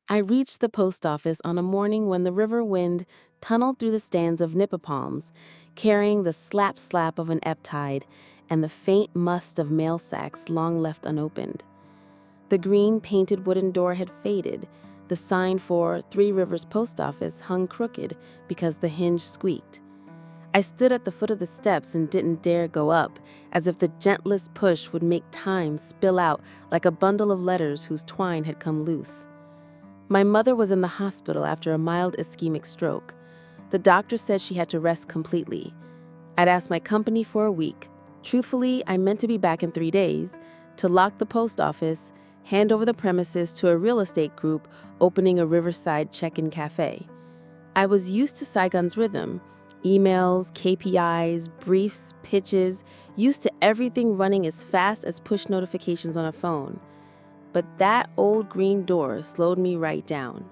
I reached the post office on a morning when the river wind tunneled through the stands of nipa palms, carrying the slap of an ebb tide and the faint must of mail sacks long left unopened. The green painted wooden door had faded. The sign for Three Rivers Post Office hung crooked because the hinge squeaked. I stood at the foot of the steps and didn't dare go up, as if the gentlest push would make time spill out like a bundle of letters whose twine had come loose. My mother was in the hospital after a mild ischemic stroke. The doctor said she had to rest completely. I'd asked my company for a week. Truthfully, I meant to be back in 3 days, to lock the post office, hand over the premises to a real estate group opening a riverside check-in cafe. I was used to Saigon's rhythm, emails, KPIs, briefs, pitches, used to everything running as fast as push notifications on a phone. But that old green door slowed me right down.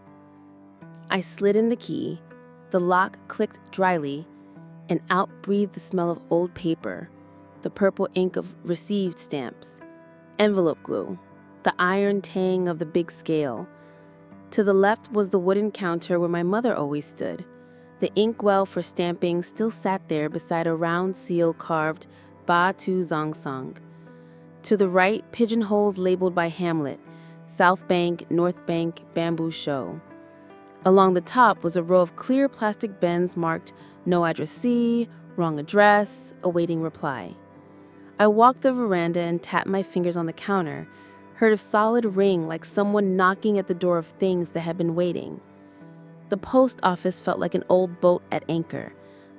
I slid in the key, the lock clicked dryly, and out breathed the smell of old paper, the purple ink of received stamps, envelope glue, the iron tang of the big scale. To the left was the wooden counter where my mother always stood. The inkwell for stamping still sat there beside a round seal carved Ba Tu Zong Song. To the right, pigeonholes labeled by Hamlet, South Bank, North Bank, Bamboo Show. Along the top was a row of clear plastic bins marked no addressee, wrong address, awaiting reply. I walked the veranda and tapped my fingers on the counter, heard a solid ring like someone knocking at the door of things that had been waiting. The post office felt like an old boat at anchor.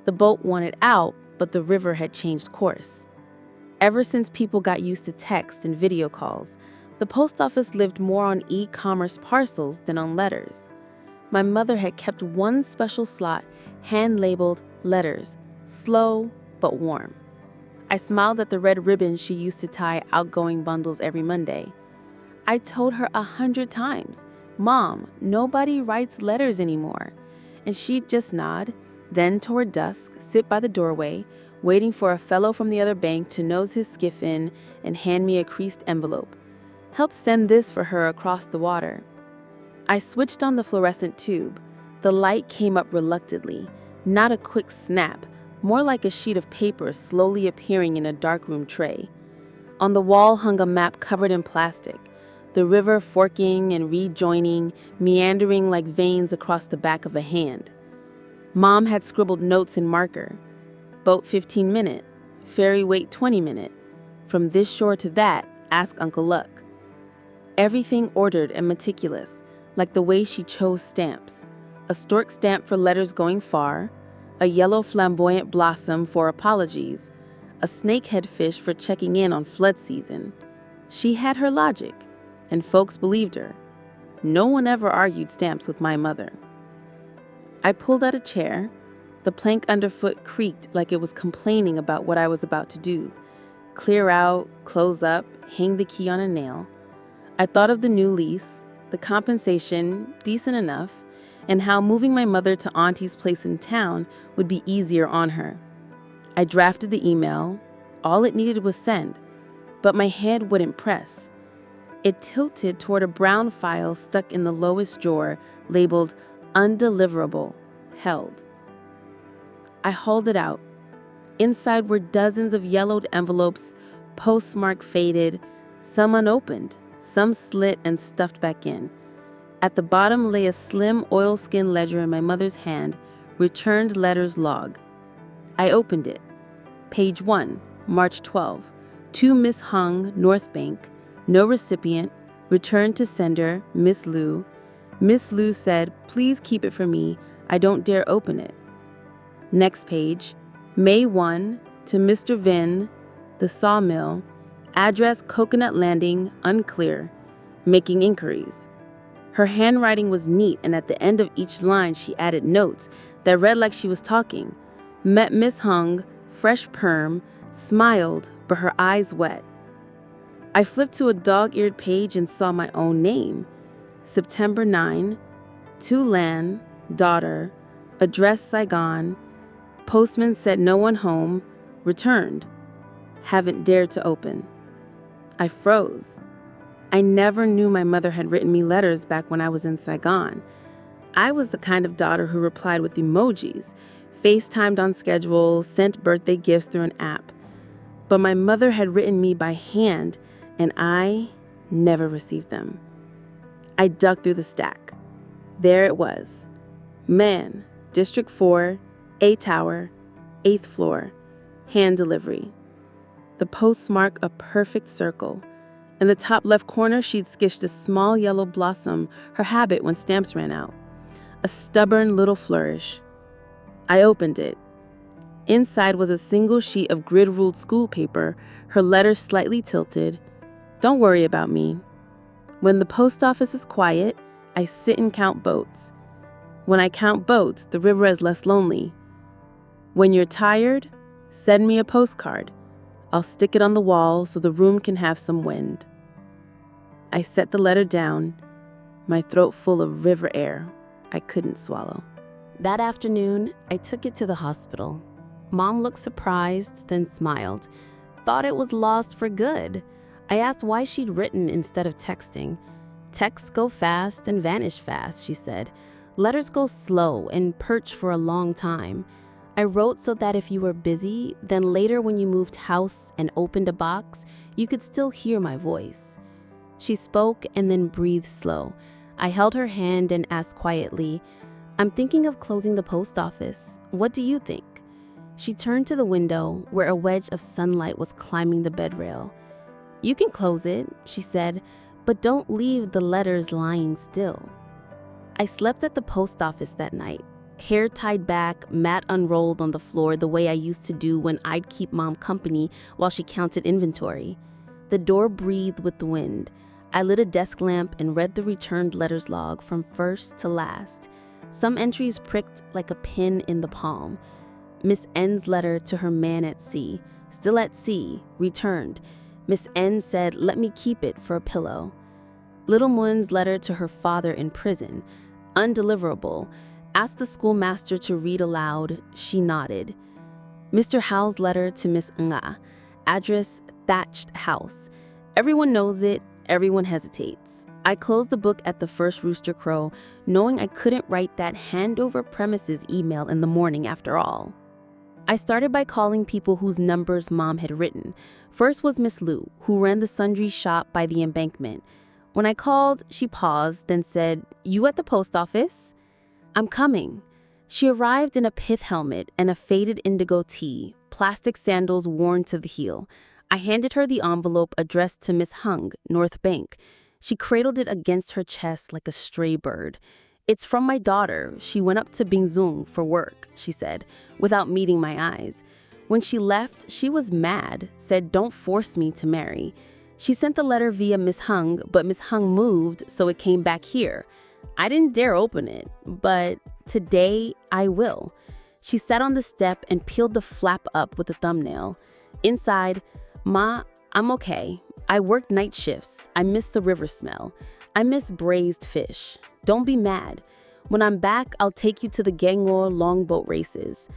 The boat wanted out, but the river had changed course. Ever since people got used to text and video calls, the post office lived more on e-commerce parcels than on letters. My mother had kept one special slot hand-labeled letters, slow but warm. I smiled at the red ribbon she used to tie outgoing bundles every Monday. I told her 100 times, "Mom, nobody writes letters anymore." And she'd just nod, then toward dusk, sit by the doorway, waiting for a fellow from the other bank to nose his skiff in and hand me a creased envelope. Help send this for her across the water. I switched on the fluorescent tube. The light came up reluctantly, not a quick snap, more like a sheet of paper slowly appearing in a darkroom tray. On the wall hung a map covered in plastic, the river forking and rejoining, meandering like veins across the back of a hand. Mom had scribbled notes in marker. Boat 15-minute, ferry wait 20-minute. From this shore to that, ask Uncle Luck. Everything ordered and meticulous, like the way she chose stamps. A stork stamp for letters going far, a yellow flamboyant blossom for apologies, a snakehead fish for checking in on flood season. She had her logic, and folks believed her. No one ever argued stamps with my mother. I pulled out a chair. The plank underfoot creaked like it was complaining about what I was about to do. Clear out, close up, hang the key on a nail. I thought of the new lease, the compensation, decent enough, and how moving my mother to Auntie's place in town would be easier on her. I drafted the email. All it needed was send, but my hand wouldn't press. It tilted toward a brown file stuck in the lowest drawer, labeled Undeliverable, Held. I hauled it out. Inside were dozens of yellowed envelopes, postmark faded, some unopened, some slit and stuffed back in. At the bottom lay a slim oilskin ledger in my mother's hand, returned letters log. I opened it. Page 1, March 12, to Miss Hung, North Bank, no recipient, returned to sender, Miss Liu. Miss Liu said, "Please keep it for me, I don't dare open it." Next page, May 1, to Mr. Vin, the sawmill, address Coconut Landing, unclear, making inquiries. Her handwriting was neat, and at the end of each line she added notes that read like she was talking. Met Miss Hung, fresh perm, smiled, but her eyes wet. I flipped to a dog-eared page and saw my own name. September 9, to Lan, daughter, address Saigon, postman said no one home, returned. Haven't dared to open. I froze. I never knew my mother had written me letters back when I was in Saigon. I was the kind of daughter who replied with emojis, FaceTimed on schedule, sent birthday gifts through an app. But my mother had written me by hand, and I never received them. I dug through the stack. There it was. Man, District 4, A Tower, 8th floor, hand delivery. The postmark a perfect circle. In the top left corner, she'd sketched a small yellow blossom, her habit when stamps ran out. A stubborn little flourish. I opened it. Inside was a single sheet of grid-ruled school paper, her letters slightly tilted. Don't worry about me. When the post office is quiet, I sit and count boats. When I count boats, the river is less lonely. When you're tired, send me a postcard. I'll stick it on the wall so the room can have some wind. I set the letter down, my throat full of river air I couldn't swallow. That afternoon, I took it to the hospital. Mom looked surprised, then smiled. Thought it was lost for good. I asked why she'd written instead of texting. Texts go fast and vanish fast, she said. Letters go slow and perch for a long time. I wrote so that if you were busy, then later when you moved house and opened a box, you could still hear my voice. She spoke and then breathed slow. I held her hand and asked quietly, I'm thinking of closing the post office. What do you think? She turned to the window where a wedge of sunlight was climbing the bed rail. You can close it, she said, but don't leave the letters lying still. I slept at the post office that night, hair tied back, mat unrolled on the floor the way I used to do when I'd keep Mom company while she counted inventory. The door breathed with the wind. I lit a desk lamp and read the returned letters log from first to last. Some entries pricked like a pin in the palm. Miss N's letter to her man at sea, still at sea, returned. Miss N said, let me keep it for a pillow. Little Moon's letter to her father in prison, undeliverable, asked the schoolmaster to read aloud. She nodded. Mr. Howe's letter to Miss Nga, address thatched house. Everyone knows it, everyone hesitates. I closed the book at the first rooster crow, knowing I couldn't write that handover premises email in the morning after all. I started by calling people whose numbers Mom had written. First was Miss Lu, who ran the sundry shop by the embankment. When I called, she paused, then said, You at the post office? I'm coming. She arrived in a pith helmet and a faded indigo tee, plastic sandals worn to the heel. I handed her the envelope addressed to Miss Hung, North Bank. She cradled it against her chest like a stray bird. It's from my daughter. She went up to Bingzung for work, she said, without meeting my eyes. When she left, she was mad, said don't force me to marry. She sent the letter via Miss Hung, but Miss Hung moved, so it came back here. I didn't dare open it, but today I will. She sat on the step and peeled the flap up with a thumbnail. Inside, Ma, I'm okay. I worked night shifts. I miss the river smell. I miss braised fish. Don't be mad. When I'm back, I'll take you to the Gangor longboat races.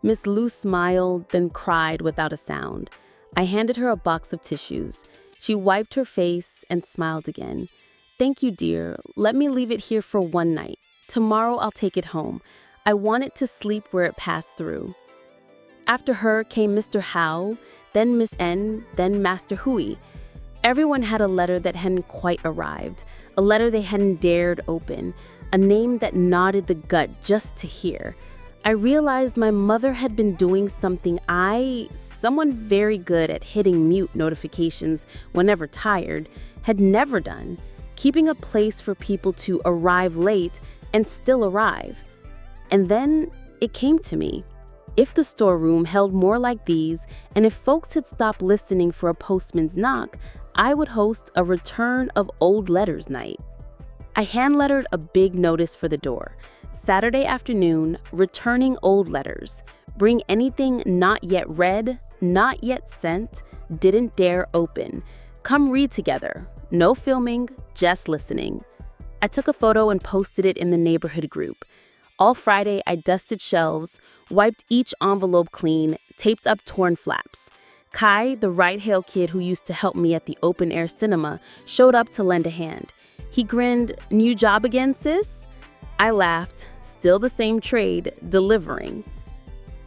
Miss Lu smiled, then cried without a sound. I handed her a box of tissues. She wiped her face and smiled again. Thank you, dear. Let me leave it here for one night. Tomorrow I'll take it home. I want it to sleep where it passed through. After her came Mr. Howe, then Miss N, then Master Hui. Everyone had a letter that hadn't quite arrived, a letter they hadn't dared open, a name that knotted the gut just to hear. I realized my mother had been doing something someone very good at hitting mute notifications whenever tired, had never done, keeping a place for people to arrive late and still arrive. And then it came to me. If the storeroom held more like these, and if folks had stopped listening for a postman's knock, I would host a return of old letters night. I hand-lettered a big notice for the door. Saturday afternoon, returning old letters. Bring anything not yet read, not yet sent, didn't dare open. Come read together. No filming, just listening. I took a photo and posted it in the neighborhood group. All Friday, I dusted shelves, wiped each envelope clean, taped up torn flaps. Kai, the right-hail kid who used to help me at the open-air cinema, showed up to lend a hand. He grinned, "New job again, sis?" I laughed, still the same trade, delivering.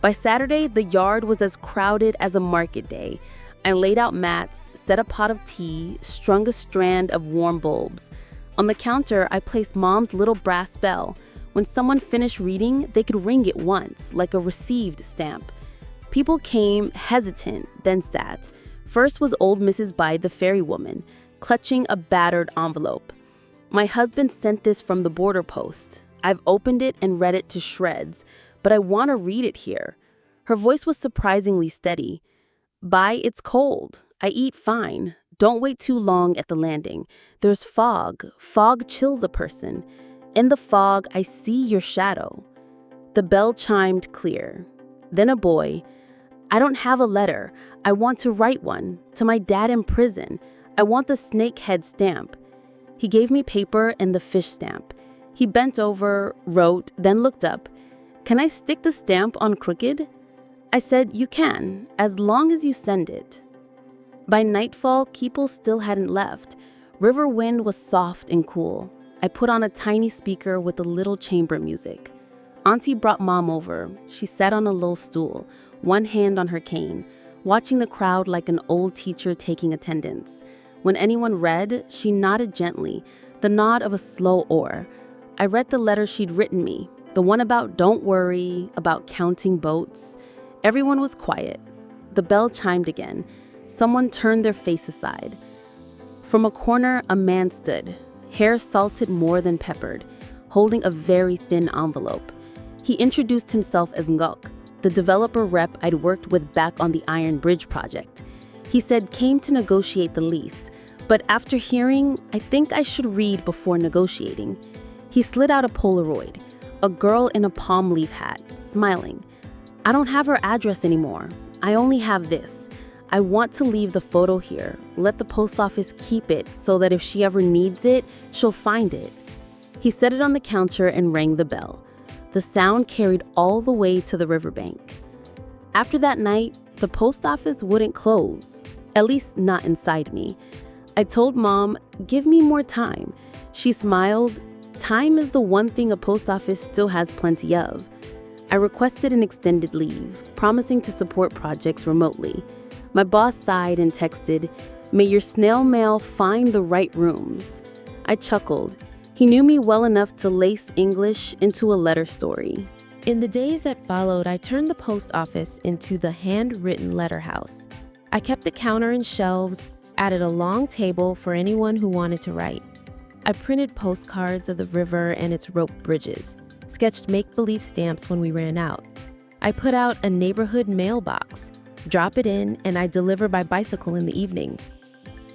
By Saturday, the yard was as crowded as a market day. I laid out mats, set a pot of tea, strung a strand of warm bulbs. On the counter, I placed Mom's little brass bell. When someone finished reading, they could ring it once, like a received stamp. People came, hesitant, then sat. First was old Mrs. Bai, the ferrywoman, clutching a battered envelope. "My husband sent this from the border post. I've opened it and read it to shreds, but I want to read it here." Her voice was surprisingly steady. "Bai, it's cold. I eat fine. Don't wait too long at the landing. There's fog. Fog chills a person. In the fog, I see your shadow." The bell chimed clear. Then a boy. "I don't have a letter. I want to write one. To my dad in prison. I want the snakehead stamp." He gave me paper and the fish stamp. He bent over, wrote, then looked up. "Can I stick the stamp on crooked?" I said, "You can, as long as you send it." By nightfall, people still hadn't left. River wind was soft and cool. I put on a tiny speaker with a little chamber music. Auntie brought Mom over. She sat on a low stool, one hand on her cane, watching the crowd like an old teacher taking attendance. When anyone read, she nodded gently, the nod of a slow oar. I read the letter she'd written me, the one about don't worry, about counting boats. Everyone was quiet. The bell chimed again. Someone turned their face aside. From a corner, a man stood, hair salted more than peppered, holding a very thin envelope. He introduced himself as Ngok, the developer rep I'd worked with back on the Iron Bridge project. He said came to negotiate the lease, but after hearing, I think I should read before negotiating. He slid out a Polaroid, a girl in a palm leaf hat, smiling. "I don't have her address anymore. I only have this. I want to leave the photo here. Let the post office keep it so that if she ever needs it, she'll find it." He set it on the counter and rang the bell. The sound carried all the way to the riverbank. After that night, the post office wouldn't close, at least not inside me. I told Mom, "Give me more time." She smiled. Time is the one thing a post office still has plenty of. I requested an extended leave, promising to support projects remotely. My boss sighed and texted, "May your snail mail find the right rooms." I chuckled. He knew me well enough to lace English into a letter story. In the days that followed, I turned the post office into the handwritten letter house. I kept the counter and shelves, added a long table for anyone who wanted to write. I printed postcards of the river and its rope bridges, sketched make-believe stamps when we ran out. I put out a neighborhood mailbox, drop it in, and I deliver by bicycle in the evening.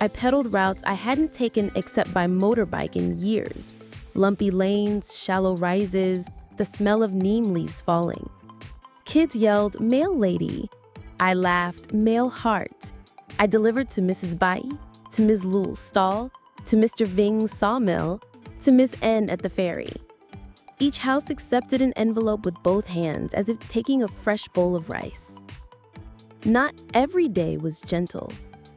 I pedaled routes I hadn't taken except by motorbike in years. Lumpy lanes, shallow rises, the smell of neem leaves falling. Kids yelled, "Mail lady." I laughed, "Mail heart." I delivered to Mrs. Bai, to Ms. Lu's stall, to Mr. Ving's sawmill, to Miss N at the ferry. Each house accepted an envelope with both hands, as if taking a fresh bowl of rice. Not every day was gentle.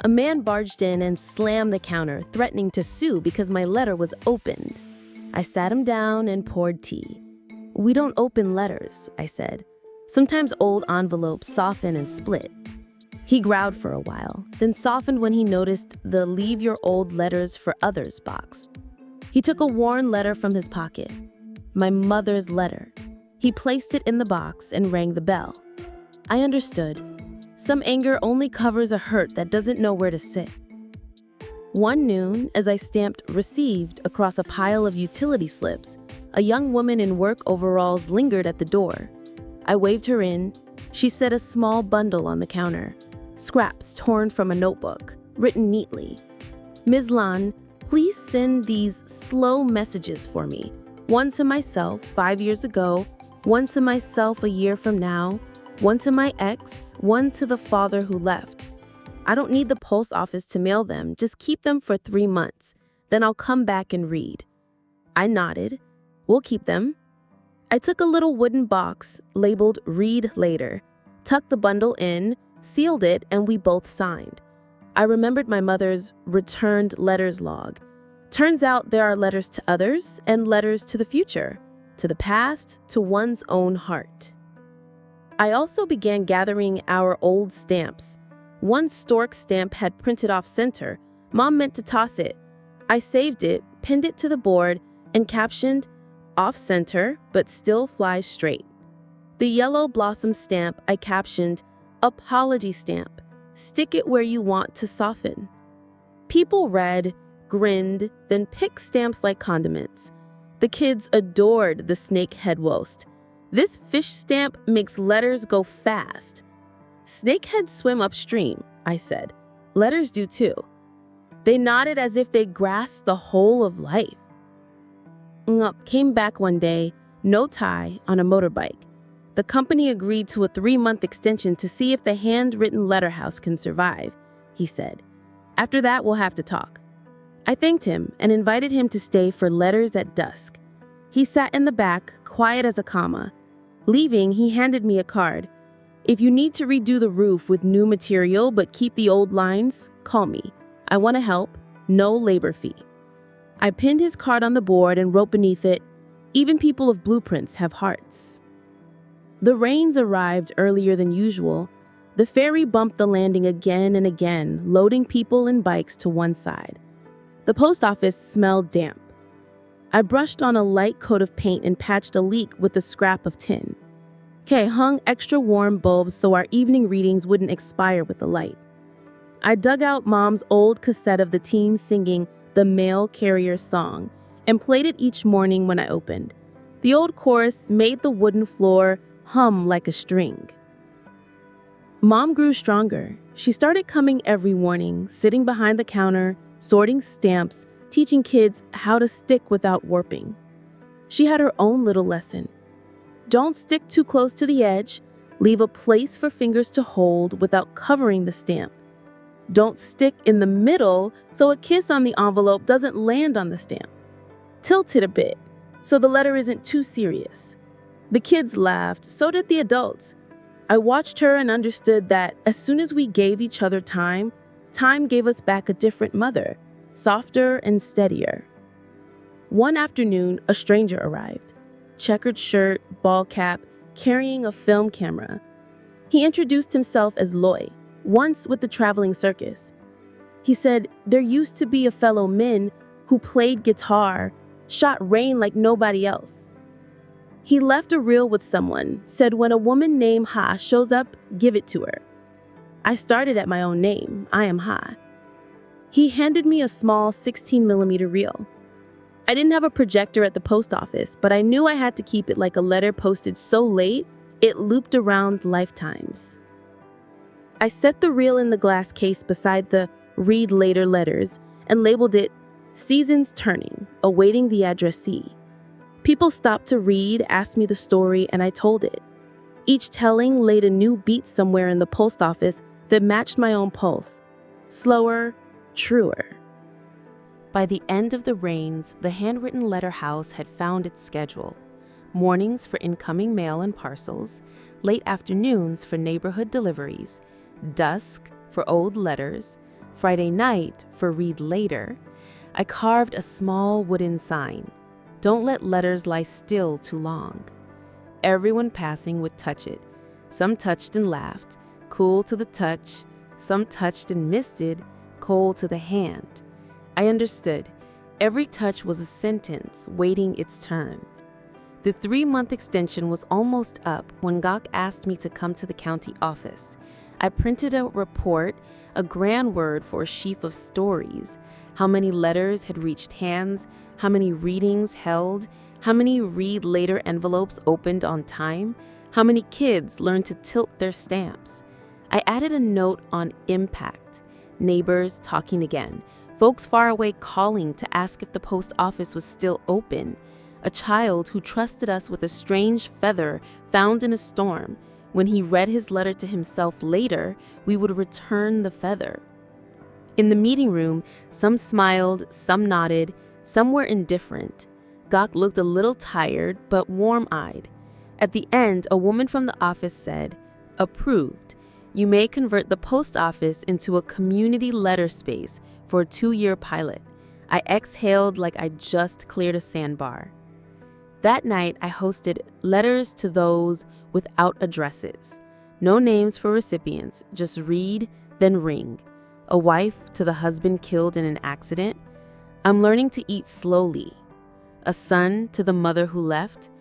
A man barged in and slammed the counter, threatening to sue because my letter was opened. I sat him down and poured tea. "We don't open letters," I said. "Sometimes old envelopes soften and split." He growled for a while, then softened when he noticed the "leave your old letters for others" box. He took a worn letter from his pocket. My mother's letter. He placed it in the box and rang the bell. I understood. Some anger only covers a hurt that doesn't know where to sit. One noon, as I stamped "received" across a pile of utility slips, a young woman in work overalls lingered at the door. I waved her in. She set a small bundle on the counter, scraps torn from a notebook, written neatly. "Ms. Lan, please send these slow messages for me. One to myself 5 years ago, one to myself a year from now, one to my ex, one to the father who left. I don't need the post office to mail them, just keep them for 3 months. Then I'll come back and read." I nodded. "We'll keep them." I took a little wooden box labeled "Read Later," tucked the bundle in, sealed it, and we both signed. I remembered my mother's returned letters log. Turns out there are letters to others and letters to the future, to the past, to one's own heart. I also began gathering our old stamps. One stork stamp had printed off center. Mom meant to toss it. I saved it, pinned it to the board, and captioned, "Off center, but still flies straight." The yellow blossom stamp I captioned, "Apology stamp. Stick it where you want to soften." People read, grinned, then picked stamps like condiments. The kids adored the snake head woast. "This fish stamp makes letters go fast." "Snakeheads swim upstream," I said. "Letters do too." They nodded as if they grasped the whole of life. Ngup came back one day, no tie, on a motorbike. The company agreed to a 3-month extension to see if the handwritten letter house can survive, he said. "After that, we'll have to talk." I thanked him and invited him to stay for letters at dusk. He sat in the back, quiet as a comma. Leaving, he handed me a card. "If you need to redo the roof with new material but keep the old lines, call me. I want to help. No labor fee." I pinned his card on the board and wrote beneath it, "Even people of blueprints have hearts." The rains arrived earlier than usual. The ferry bumped the landing again and again, loading people and bikes to one side. The post office smelled damp. I brushed on a light coat of paint and patched a leak with a scrap of tin. Kay hung extra warm bulbs so our evening readings wouldn't expire with the light. I dug out Mom's old cassette of the team singing the mail carrier song and played it each morning when I opened. The old chorus made the wooden floor hum like a string. Mom grew stronger. She started coming every morning, sitting behind the counter, sorting stamps, teaching kids how to stick without warping. She had her own little lesson. Don't stick too close to the edge. Leave a place for fingers to hold without covering the stamp. Don't stick in the middle so a kiss on the envelope doesn't land on the stamp. Tilt it a bit so the letter isn't too serious. The kids laughed, so did the adults. I watched her and understood that as soon as we gave each other time, time gave us back a different mother, softer and steadier. One afternoon, a stranger arrived. Checkered shirt, ball cap, carrying a film camera. He introduced himself as Loy, once with the traveling circus. He said there used to be a fellow Min who played guitar, shot rain like nobody else. He left a reel with someone, said when a woman named Ha shows up, give it to her. I started at my own name, I am Ha. He handed me a small 16mm reel. I didn't have a projector at the post office, but I knew I had to keep it like a letter posted so late, it looped around lifetimes. I set the reel in the glass case beside the read later letters and labeled it Seasons Turning, awaiting the addressee. People stopped to read, asked me the story, and I told it. Each telling laid a new beat somewhere in the post office that matched my own pulse. Slower, truer. By the end of the rains, the handwritten letter house had found its schedule. Mornings for incoming mail and parcels, late afternoons for neighborhood deliveries, dusk for old letters, Friday night for read later. I carved a small wooden sign. Don't let letters lie still too long. Everyone passing would touch it. Some touched and laughed, cool to the touch. Some touched and misted, cold to the hand. I understood. Every touch was a sentence waiting its turn. The 3-month extension was almost up when Gok asked me to come to the county office. I printed a report, a grand word for a sheaf of stories. How many letters had reached hands, how many readings held, how many read later envelopes opened on time, how many kids learned to tilt their stamps. I added a note on impact, neighbors talking again, folks far away calling to ask if the post office was still open, a child who trusted us with a strange feather found in a storm. When he read his letter to himself later, we would return the feather. In the meeting room, some smiled, some nodded, some were indifferent. Gok looked a little tired, but warm-eyed. At the end, a woman from the office said, "Approved." You may convert the post office into a community letter space for a 2-year pilot. I exhaled like I just cleared a sandbar. That night, I hosted Letters to Those Without Addresses. No names for recipients, just read, then ring. A wife to the husband killed in an accident. I'm learning to eat slowly. A son to the mother who left.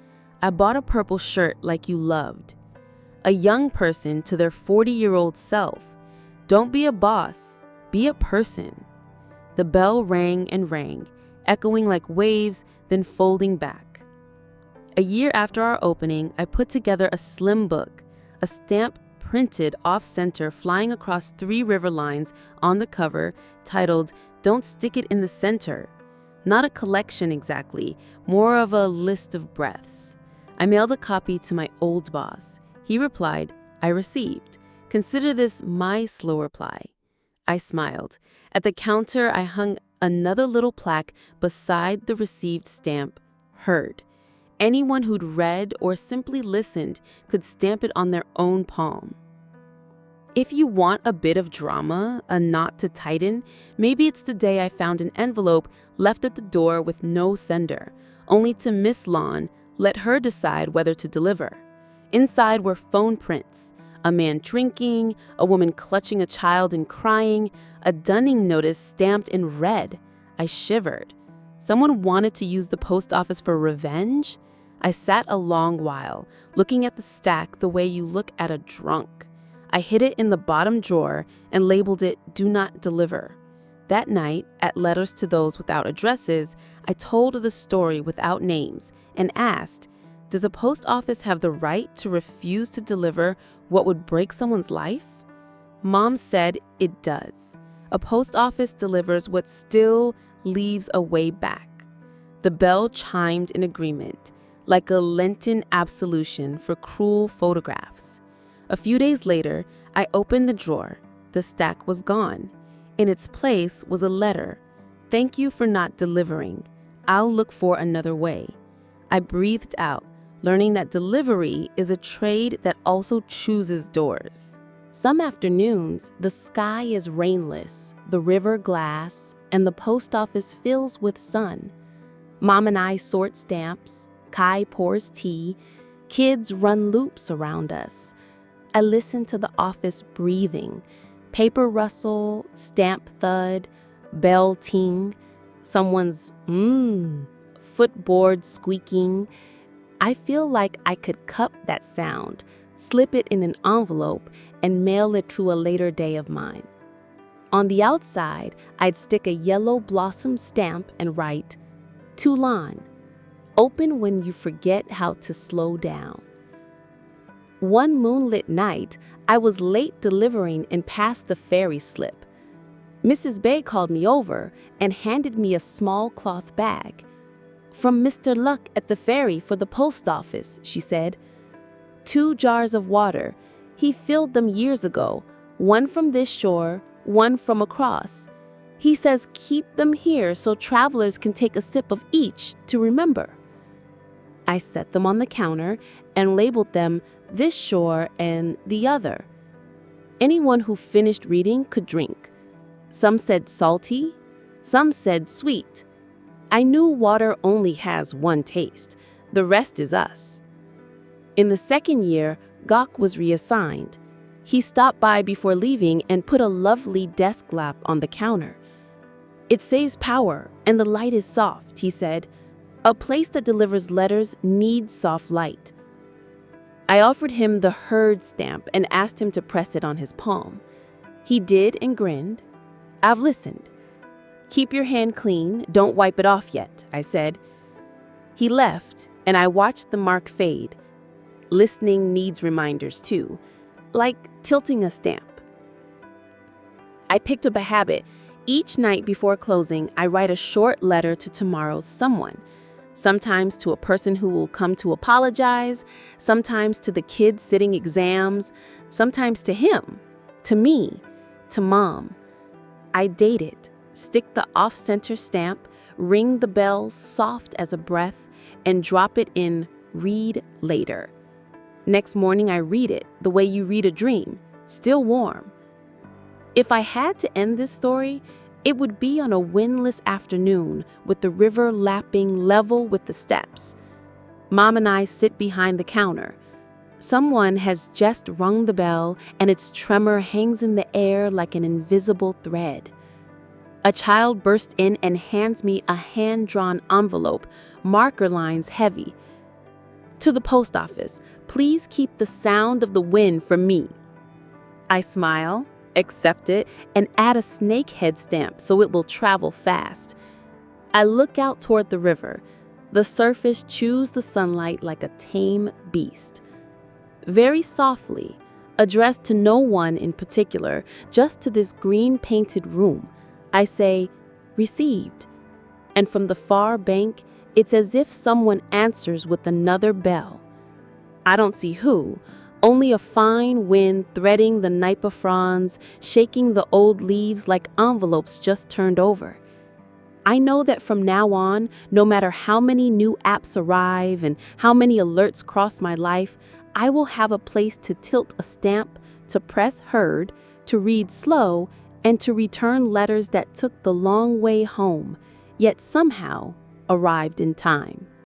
I bought a purple shirt like you loved. A young person to their 40-year-old self. Don't be a boss, be a person. The bell rang and rang, echoing like waves, then folding back. A year after our opening, I put together a slim book, a stamp printed off-center flying across 3 river lines on the cover, titled, "Don't Stick It in the Center." Not a collection exactly, more of a list of breaths. I mailed a copy to my old boss. He replied, "I received. Consider this my slow reply." I smiled. At the counter, I hung another little plaque beside the received stamp, "Heard." Anyone who'd read or simply listened could stamp it on their own palm. If you want a bit of drama, a knot to tighten, maybe it's the day I found an envelope left at the door with no sender, only to Miss Lawn, let her decide whether to deliver. Inside were phone prints, a man drinking, a woman clutching a child and crying, a dunning notice stamped in red. I shivered. Someone wanted to use the post office for revenge? I sat a long while, looking at the stack the way you look at a drunk. I hid it in the bottom drawer and labeled it "Do Not Deliver." That night, at Letters to Those Without Addresses, I told the story without names and asked, does a post office have the right to refuse to deliver what would break someone's life? Mom said it does. A post office delivers what still leaves a way back. The bell chimed in agreement, like a Lenten absolution for cruel photographs. A few days later, I opened the drawer. The stack was gone. In its place was a letter. "Thank you for not delivering. I'll look for another way." I breathed out, learning that delivery is a trade that also chooses doors. Some afternoons, the sky is rainless, the river glass, and the post office fills with sun. Mom and I sort stamps, Kai pours tea, kids run loops around us. I listen to the office breathing, paper rustle, stamp thud, bell ting, someone's footboard squeaking. I feel like I could cup that sound, slip it in an envelope, and mail it to a later day of mine. On the outside, I'd stick a yellow blossom stamp and write, "Toulon, open when you forget how to slow down." One moonlit night, I was late delivering and passed the ferry slip. Mrs. Bay called me over and handed me a small cloth bag. "From Mr. Luck at the ferry for the post office," she said. 2 jars of water. He filled them years ago, one from this shore, one from across. He says keep them here so travelers can take a sip of each to remember. I set them on the counter and labeled them this shore and the other. Anyone who finished reading could drink. Some said salty, some said sweet. I knew water only has one taste. The rest is us. In the second year, Gok was reassigned. He stopped by before leaving and put a lovely desk lamp on the counter. "It saves power and the light is soft," he said. "A place that delivers letters needs soft light." I offered him the "Heard" stamp and asked him to press it on his palm. He did and grinned. "I've listened." "Keep your hand clean, don't wipe it off yet," I said. He left, and I watched the mark fade. Listening needs reminders too, like tilting a stamp. I picked up a habit. Each night before closing, I write a short letter to tomorrow's someone. Sometimes to a person who will come to apologize, sometimes to the kids sitting exams, sometimes to him, to me, to Mom. I date it, stick the off-center stamp, ring the bell soft as a breath, and drop it in "Read Later." Next morning I read it the way you read a dream, still warm. If I had to end this story, it would be on a windless afternoon with the river lapping level with the steps. Mom and I sit behind the counter. Someone has just rung the bell, and its tremor hangs in the air like an invisible thread. A child bursts in and hands me a hand-drawn envelope, marker lines heavy. "To the post office. Please keep the sound of the wind from me." I smile, accept it, and add a snake head stamp so it will travel fast. I look out toward the river. The surface chews the sunlight like a tame beast. Very softly, addressed to no one in particular, just to this green-painted room, I say, "Received." And from the far bank, it's as if someone answers with another bell. I don't see who, only a fine wind threading the nipa fronds, shaking the old leaves like envelopes just turned over. I know that from now on, no matter how many new apps arrive and how many alerts cross my life, I will have a place to tilt a stamp, to press heard, to read slow, and to return letters that took the long way home, yet somehow arrived in time.